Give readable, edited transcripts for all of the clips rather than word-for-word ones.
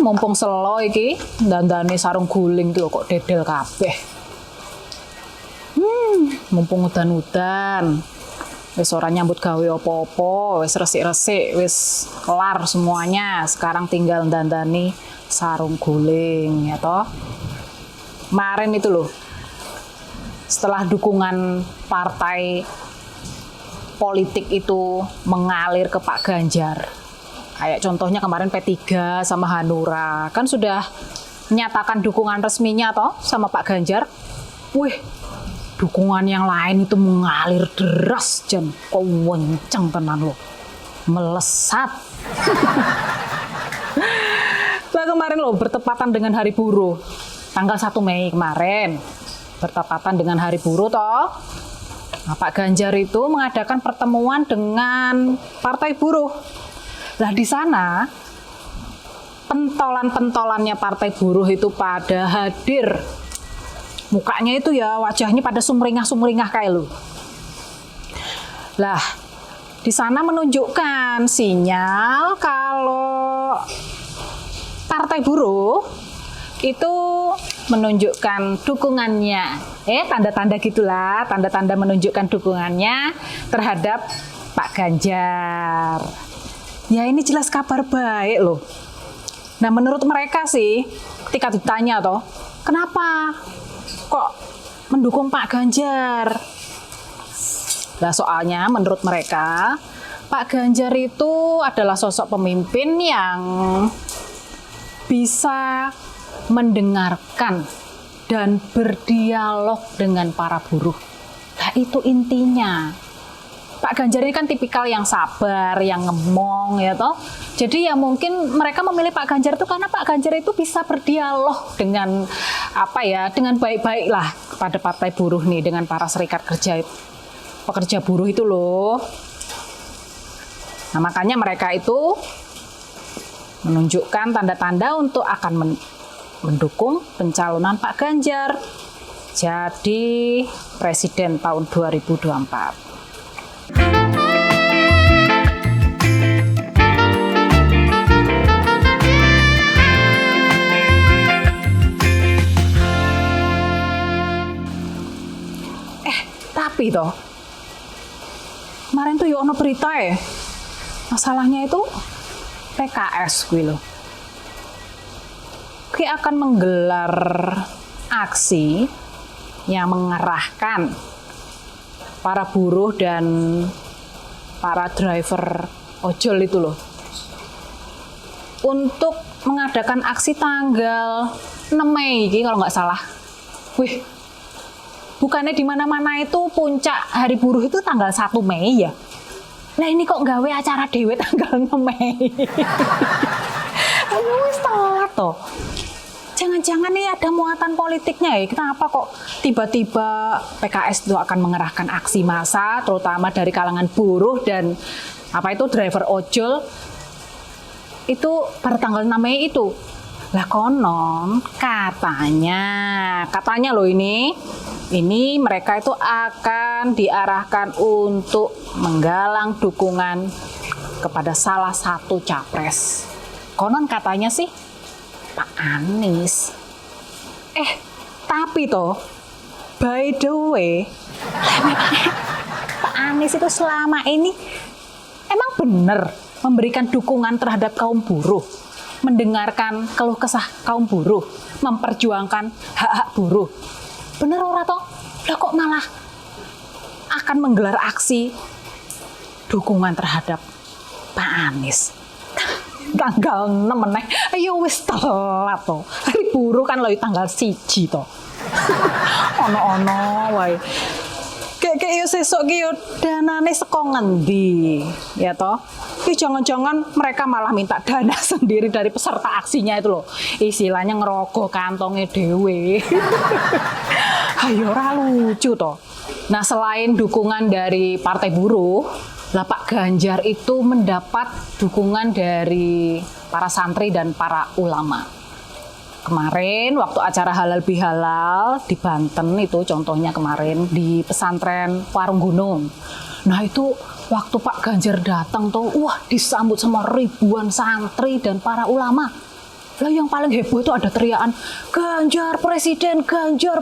Mumpung selo iki, dandane sarung guling tuh kok dedel kabeh. Mumpung udan-udan. Wis ora nyambut gawe apa-apa, wis resik-resik, wis kelar semuanya. Sekarang tinggal dandani sarung guling, ya toh. Kemarin itu loh, setelah dukungan partai politik itu mengalir ke Pak Ganjar. Kayak contohnya kemarin P3 sama Hanura, kan sudah menyatakan dukungan resminya toh sama Pak Ganjar. Wih, dukungan yang lain itu mengalir deras jan, kok wenceng tenan loh, melesat. Lah kemarin loh bertepatan dengan Hari Buruh, tanggal 1 Mei kemarin, bertepatan dengan Hari Buruh toh. Nah, Pak Ganjar itu mengadakan pertemuan dengan Partai Buruh. Nah di sana pentolan-pentolannya Partai Buruh itu pada hadir. Mukanya itu ya wajahnya pada sumringah-sumringah kayak lu. Lah di sana menunjukkan sinyal kalau Partai Buruh itu menunjukkan dukungannya. Tanda-tanda gitulah, tanda-tanda menunjukkan dukungannya terhadap Pak Ganjar. Ya ini jelas kabar baik loh. Nah menurut mereka sih, ketika ditanya toh, kenapa kok mendukung Pak Ganjar? Nah soalnya menurut mereka, Pak Ganjar itu adalah sosok pemimpin yang bisa mendengarkan dan berdialog dengan para buruh. Nah itu intinya. Pak Ganjar ini kan tipikal yang sabar, yang ngemong ya toh. Jadi ya mungkin mereka memilih Pak Ganjar itu karena Pak Ganjar itu bisa berdialog dengan dengan baik-baik lah kepada Partai Buruh nih, dengan para serikat kerja pekerja buruh itu loh. Nah makanya mereka itu menunjukkan tanda-tanda untuk akan mendukung pencalonan Pak Ganjar jadi presiden tahun 2024. Tapi toh kemarin tuh ono berita masalahnya itu PKS gue loh. Gue akan menggelar aksi yang mengerahkan para buruh dan para driver ojol itu loh untuk mengadakan aksi tanggal 6 Mei ini kalau nggak salah. Wih, bukannya di mana-mana itu puncak Hari Buruh itu tanggal 1 Mei ya? Nah ini kok gawe acara dewe tanggal 6 Mei. Ayo wis telat toh. Jangan-jangan nih ada muatan politiknya ya? Kenapa kok tiba-tiba PKS itu akan mengerahkan aksi massa, terutama dari kalangan buruh dan driver ojol itu pada tanggal 6 Mei itu? Lah konon katanya loh ini mereka itu akan diarahkan untuk menggalang dukungan kepada salah satu capres. Konon katanya sih Pak Anies. Tapi toh by the way, Pak Anies itu selama ini emang bener memberikan dukungan terhadap kaum buruh, mendengarkan keluh kesah kaum buruh, memperjuangkan hak-hak buruh. Bener ora toh? Lah kok malah akan menggelar aksi dukungan terhadap Pak Anies. Tanggal 6 meneh. Ayo wis telat toh. Hari Buruh kan lho tanggal 1 toh. Ono-ono wae. Kayak yo sesuk ki yo danane saka ngendi? Ya toh? Ki jangan-jangan mereka malah minta dana sendiri dari peserta aksinya itu loh. Istilahnya ngerogoh kantongnya dhewe. Ayo ora lucu toh. Nah, selain dukungan dari Partai Buruh, lah Pak Ganjar itu mendapat dukungan dari para santri dan para ulama. Kemarin waktu acara halal bihalal di Banten itu contohnya kemarin di pesantren Warung Gunung. Nah itu waktu Pak Ganjar datang tuh, wah disambut sama ribuan santri dan para ulama. Lah yang paling heboh itu ada teriakan Ganjar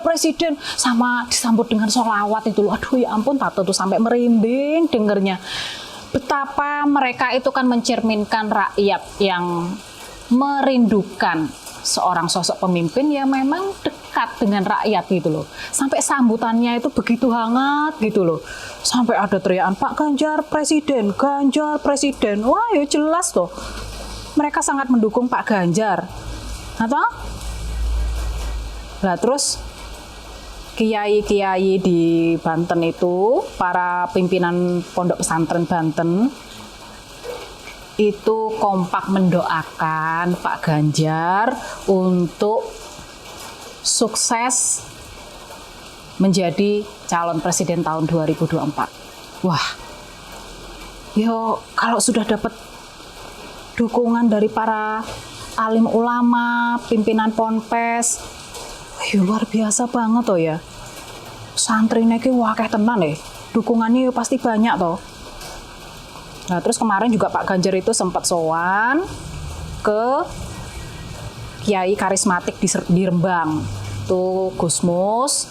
Presiden sama disambut dengan sholawat itu loh. Aduh ya ampun, Tato tuh sampai merinding dengernya. Betapa mereka itu kan mencerminkan rakyat yang merindukan seorang sosok pemimpin yang memang dekat dengan rakyat gitu loh. Sampai sambutannya itu begitu hangat gitu loh. Sampai ada teriakan Pak Ganjar Presiden. Wah ya jelas loh. Mereka sangat mendukung Pak Ganjar. Atau? Nah terus kiai-kiai di Banten itu, para pimpinan pondok pesantren Banten itu kompak mendoakan Pak Ganjar untuk sukses menjadi calon presiden tahun 2024. Wah, yo kalau sudah dapat dukungan dari para alim ulama, pimpinan ponpes, luar biasa banget toh ya. Santrine ki wakeh tenan dukungannya pasti banyak toh. Nah terus kemarin juga Pak Ganjar itu sempat sowan ke kiai karismatik di Rembang, tuh Gus Mus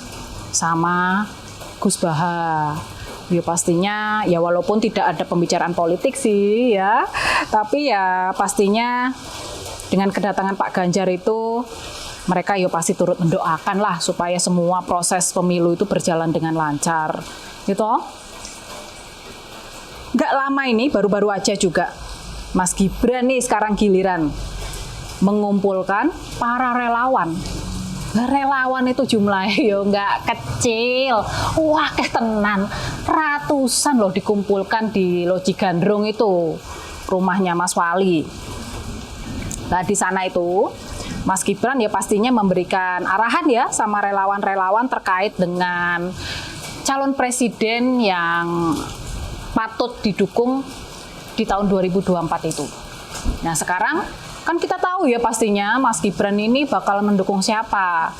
sama Gus Baha. Ya pastinya ya walaupun tidak ada pembicaraan politik sih ya, tapi ya pastinya dengan kedatangan Pak Ganjar itu mereka ya pasti turut mendoakan lah supaya semua proses pemilu itu berjalan dengan lancar gitu. Nggak lama ini, baru-baru aja juga Mas Gibran nih sekarang giliran mengumpulkan para relawan. Relawan itu jumlahnya ya nggak kecil, wah tenan, ratusan loh dikumpulkan di Loji Gandrung itu, rumahnya Mas Wali. Nah di sana itu Mas Gibran ya pastinya memberikan arahan ya sama relawan-relawan terkait dengan calon presiden yang patut didukung di tahun 2024 itu. Nah sekarang kan kita tahu ya pastinya Mas Gibran ini bakal mendukung siapa.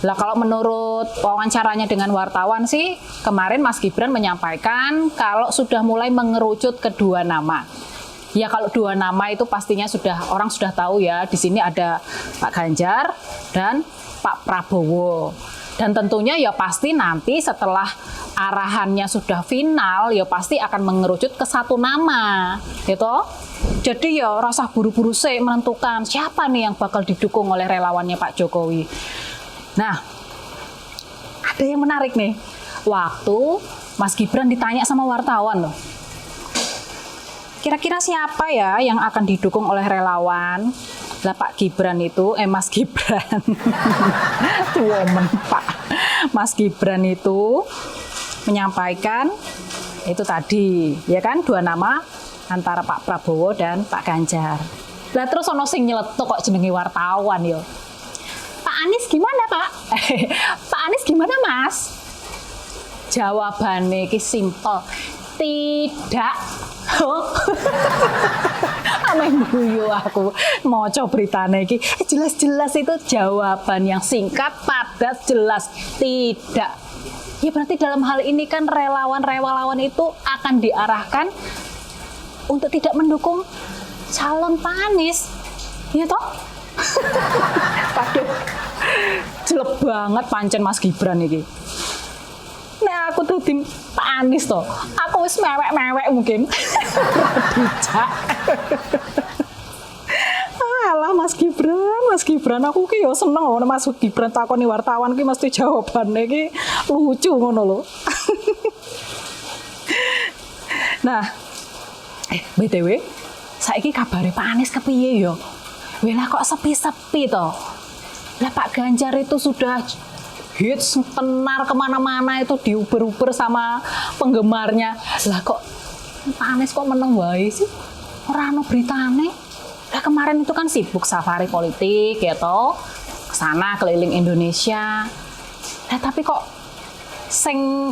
Lah kalau menurut wawancaranya dengan wartawan sih kemarin Mas Gibran menyampaikan kalau sudah mulai mengerucut kedua nama. Ya kalau dua nama itu pastinya orang sudah tahu ya, di sini ada Pak Ganjar dan Pak Prabowo. Dan tentunya ya pasti nanti setelah arahannya sudah final ya pasti akan mengerucut ke satu nama gitu. Jadi ya rasa buru-buru sih menentukan siapa nih yang bakal didukung oleh relawannya Pak Jokowi. Nah ada yang menarik nih, waktu Mas Gibran ditanya sama wartawan loh, kira-kira siapa ya yang akan didukung oleh relawan? Lah Pak Gibran itu, Mas Gibran, woman Pak, Mas Gibran itu menyampaikan itu tadi, ya kan, dua nama antara Pak Prabowo dan Pak Ganjar. Lah terus ono sing nyeletuk kok jenenge wartawan yo. Pak Anies gimana Pak? Pak Anies gimana Mas? Jawabannya ki simple, tidak. Ameng guyu aku maca beritane iki jelas-jelas itu jawaban yang singkat, padat, jelas, tidak. Ya berarti dalam hal ini kan relawan itu akan diarahkan untuk tidak mendukung calon Pak Anies. Ya toh? Waduh. Jelek banget pancen Mas Gibran iki. Nah aku tuh tim Pak Anies toh, aku wis mewek mungkin. Dijak. Alah Mas Gibran aku ki yo seneng ngono Mas Gibran takoni wartawan ki mesti jawabane ki lucu ngono lho. Nah, BTW, saiki kabare Pak Anies kepiye yo? Lah kok sepi-sepi toh? Lah Pak Ganjar itu sudah hits tenar kemana-mana itu diuber-uber sama penggemarnya. Lah kok Pak Anies kok meneng wae sih? Ora ono beritane. Lah kemarin itu kan sibuk safari politik ya toh. Kesana keliling Indonesia. Lah tapi kok sing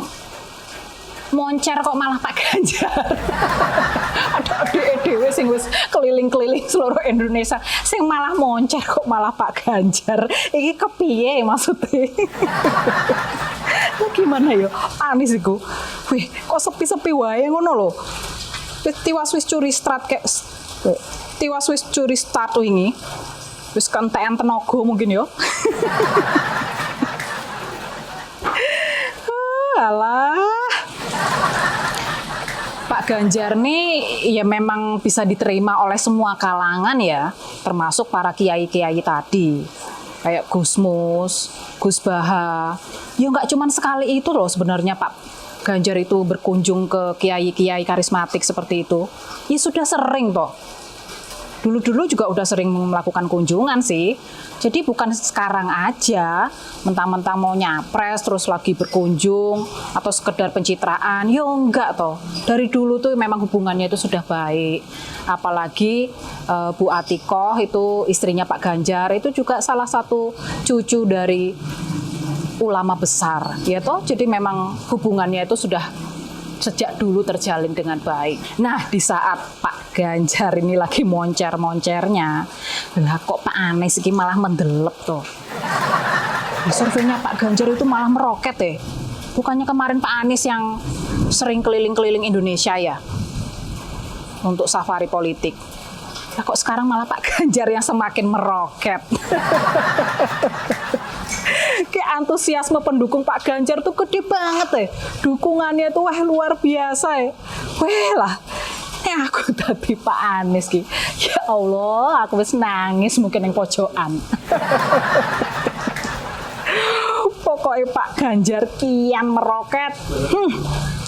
moncer kok malah Pak Ganjar. Ada dhewe sing wis keliling-keliling seluruh Indonesia, sing malah moncer kok malah Pak Ganjar. Iki kepiye maksudnya? Lah gimana ya? Anies iku. Wih, kok sepi-sepi wae ngono lho. Tiwas wis curi start wingi. Wis kentekan tenaga mungkin yo. Alah. Pak Ganjar nih ya memang bisa diterima oleh semua kalangan ya, termasuk para kiai-kiai tadi. Kayak Gusmus, Gus Baha. Ya nggak cuma sekali itu loh sebenarnya Pak Ganjar itu berkunjung ke kiai-kiai karismatik seperti itu. Ya sudah sering toh. Dulu-dulu juga udah sering melakukan kunjungan sih. Jadi bukan sekarang aja mentang-mentang mau nyapres terus lagi berkunjung atau sekedar pencitraan. Yo enggak toh. Dari dulu tuh memang hubungannya itu sudah baik. Apalagi Bu Atikoh itu istrinya Pak Ganjar itu juga salah satu cucu dari ulama besar, ya toh. Jadi memang hubungannya itu sudah sejak dulu terjalin dengan baik. Nah, di saat Pak Ganjar ini lagi moncer-moncernya, lah kok Pak Anies ini malah mendelep tuh. Surveinya Pak Ganjar itu malah meroket ya. Bukannya kemarin Pak Anies yang sering keliling-keliling Indonesia ya untuk safari politik. Lah kok sekarang malah Pak Ganjar yang semakin meroket. Kayak antusiasme pendukung Pak Ganjar tuh gede banget ya. Dukungannya tuh wah luar biasa ya. Wah lah, aku tadi Pak Anies ki. Ya Allah, aku wis nangis mungkin yang pojokan. Pokoknya Pak Ganjar kian meroket.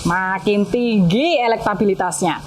Makin tinggi elektabilitasnya.